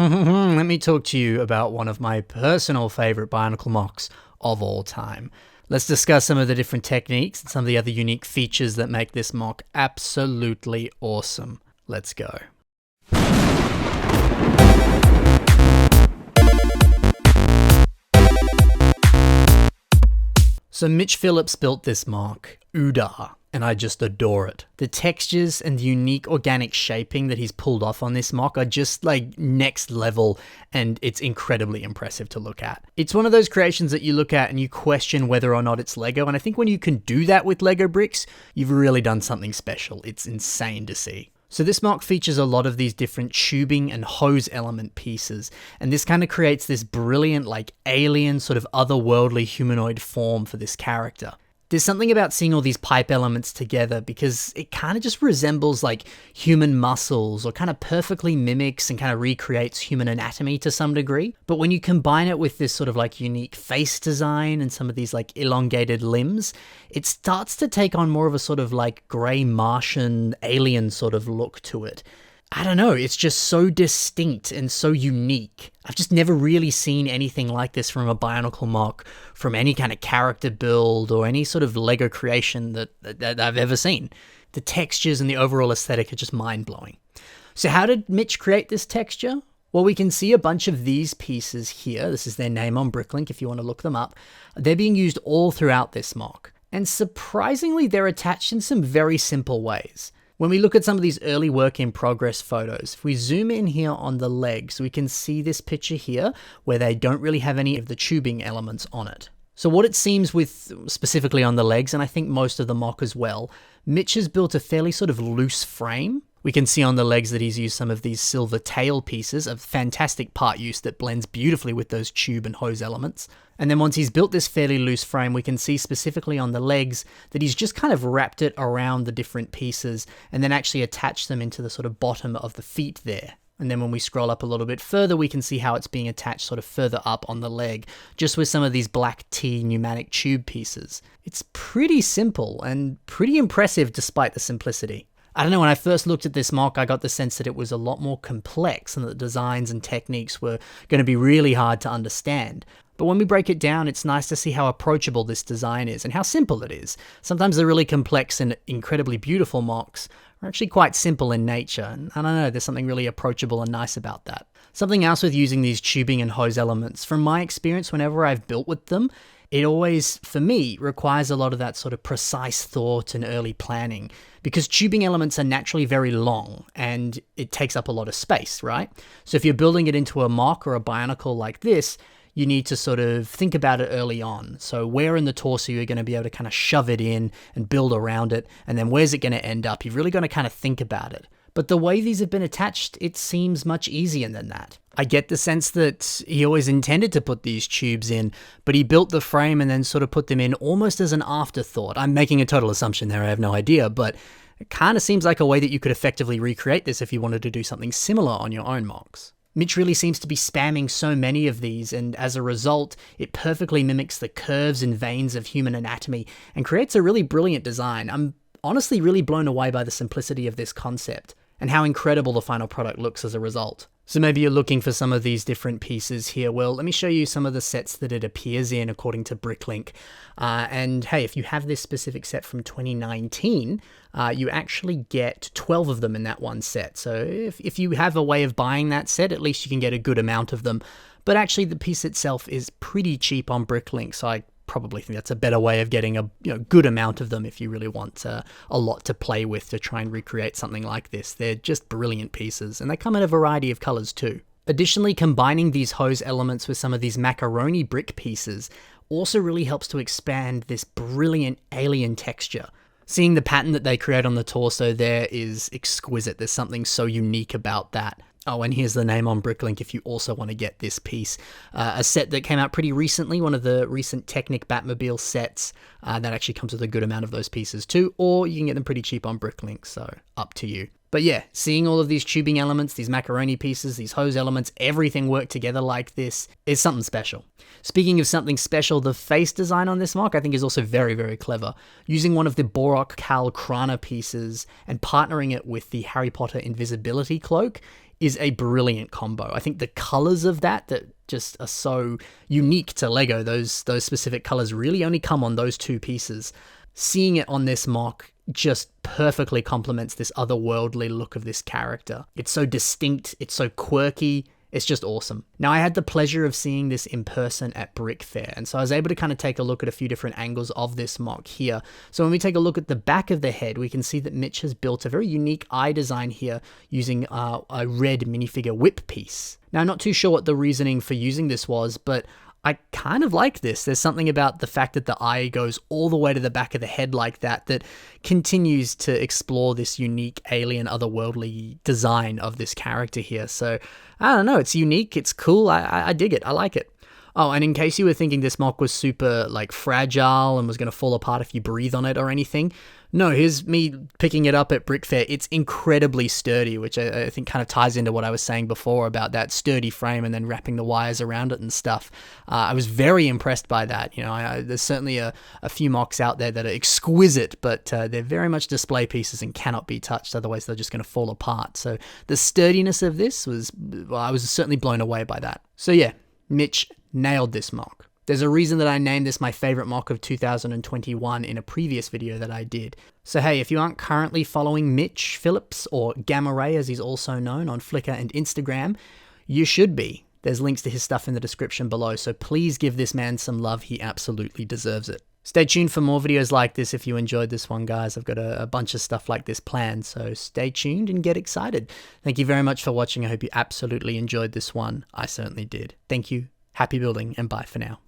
Let me talk to you about one of my personal favorite Bionicle MOCs of all time. Let's discuss some of the different techniques and some of the other unique features that make this MOC absolutely awesome. Let's go. So Mitch Phillips built this MOC, Udaar, and I just adore it. The textures and the unique organic shaping that he's pulled off on this MOC are just like next level, and it's incredibly impressive to look at. It's one of those creations that you look at and you question whether or not it's Lego, and I think when you can do that with Lego bricks, you've really done something special. It's insane to see. So this MOC features a lot of these different tubing and hose element pieces, and this kind of creates this brilliant, like alien sort of otherworldly humanoid form for this character. There's something about seeing all these pipe elements together because it kind of just resembles like human muscles, or kind of perfectly mimics and kind of recreates human anatomy to some degree. But when you combine it with this sort of like unique face design and some of these like elongated limbs, it starts to take on more of a sort of like grey Martian alien sort of look to it. I don't know, it's just so distinct and so unique. I've just never really seen anything like this from a Bionicle MOC, from any kind of character build or any sort of Lego creation that I've ever seen. The textures and the overall aesthetic are just mind-blowing. So how did Mitch create this texture? Well, we can see a bunch of these pieces here. This is their name on Bricklink if you want to look them up. They're being used all throughout this MOC. And surprisingly, they're attached in some very simple ways. When we look at some of these early work in progress photos, if we zoom in here on the legs, we can see this picture here where they don't really have any of the tubing elements on it. So what it seems with, specifically on the legs, and I think most of the MOC as well, Mitch has built a fairly sort of loose frame. We can see on the legs that he's used some of these silver tail pieces, of fantastic part use that blends beautifully with those tube and hose elements. And then once he's built this fairly loose frame, we can see specifically on the legs that he's just kind of wrapped it around the different pieces and then actually attached them into the sort of bottom of the feet there. And then when we scroll up a little bit further, we can see how it's being attached sort of further up on the leg, just with some of these black T pneumatic tube pieces. It's pretty simple and pretty impressive despite the simplicity. I don't know, when I first looked at this MOC, I got the sense that it was a lot more complex and that the designs and techniques were going to be really hard to understand. But when we break it down, it's nice to see how approachable this design is and how simple it is. Sometimes the really complex and incredibly beautiful MOCs are actually quite simple in nature, and I don't know, there's something really approachable and nice about that. Something else with using these tubing and hose elements, from my experience whenever I've built with them, it always, for me, requires a lot of that sort of precise thought and early planning, because tubing elements are naturally very long and it takes up a lot of space, right? So if you're building it into a MOC or a Bionicle like this, you need to sort of think about it early on. So where in the torso you're going to be able to kind of shove it in and build around it, and then where's it going to end up? You've really got to kind of think about it. But the way these have been attached, it seems much easier than that. I get the sense that he always intended to put these tubes in, but he built the frame and then sort of put them in almost as an afterthought. I'm making a total assumption there, I have no idea, but it kind of seems like a way that you could effectively recreate this if you wanted to do something similar on your own MOCs. Mitch really seems to be spamming so many of these, and as a result, it perfectly mimics the curves and veins of human anatomy and creates a really brilliant design. I'm honestly really blown away by the simplicity of this concept and how incredible the final product looks as a result. So maybe you're looking for some of these different pieces here. Well, let me show you some of the sets that it appears in according to Bricklink. And hey, if you have this specific set from 2019, you actually get 12 of them in that one set. So if you have a way of buying that set, at least you can get a good amount of them. But actually the piece itself is pretty cheap on Bricklink, so I probably think that's a better way of getting a good amount of them if you really want a lot to play with to try and recreate something like this. They're just brilliant pieces, and they come in a variety of colors too. Additionally, combining these hose elements with some of these macaroni brick pieces also really helps to expand this brilliant alien texture. Seeing the pattern that they create on the torso there is exquisite. There's something so unique about that. Oh, and here's the name on Bricklink if you also want to get this piece. A set that came out pretty recently, one of the recent Technic Batmobile sets that actually comes with a good amount of those pieces too, or you can get them pretty cheap on Bricklink, so up to you. But yeah, seeing all of these tubing elements, these macaroni pieces, these hose elements, everything work together like this is something special. Speaking of something special, the face design on this MOC I think is also very, very clever. Using one of the Borok Kal Krana pieces and partnering it with the Harry Potter invisibility cloak, is a brilliant combo. I think the colors of that just are so unique to Lego. Those specific colors really only come on those two pieces. Seeing it on this mock just perfectly complements this otherworldly look of this character. It's so distinct, it's so quirky, it's just awesome. Now, I had the pleasure of seeing this in person at Brick Fair, and so I was able to kind of take a look at a few different angles of this mock here. So when we take a look at the back of the head, we can see that Mitch has built a very unique eye design here using a red minifigure whip piece. Now, I'm not too sure what the reasoning for using this was, but I kind of like this. There's something about the fact that the eye goes all the way to the back of the head like that continues to explore this unique alien otherworldly design of this character here. So I don't know, it's unique, it's cool, I dig it, I like it. Oh, and in case you were thinking this mock was super like fragile and was going to fall apart if you breathe on it or anything, no, here's me picking it up at Brick Fair. It's incredibly sturdy, which I think kind of ties into what I was saying before about that sturdy frame and then wrapping the wires around it and stuff. I was very impressed by that. You know, there's certainly a few mocks out there that are exquisite, but they're very much display pieces and cannot be touched. Otherwise, they're just going to fall apart. So the sturdiness of this I was certainly blown away by that. So yeah, Mitch nailed this mock. There's a reason that I named this my favorite mock of 2021 in a previous video that I did. So hey, if you aren't currently following Mitch Phillips, or Gamma Ray as he's also known, on Flickr and Instagram, you should be. There's links to his stuff in the description below, so please give this man some love, he absolutely deserves it. Stay tuned for more videos like this if you enjoyed this one, guys. I've got a bunch of stuff like this planned, so stay tuned and get excited. Thank you very much for watching. I hope you absolutely enjoyed this one. I certainly did. Thank you. Happy building, and bye for now.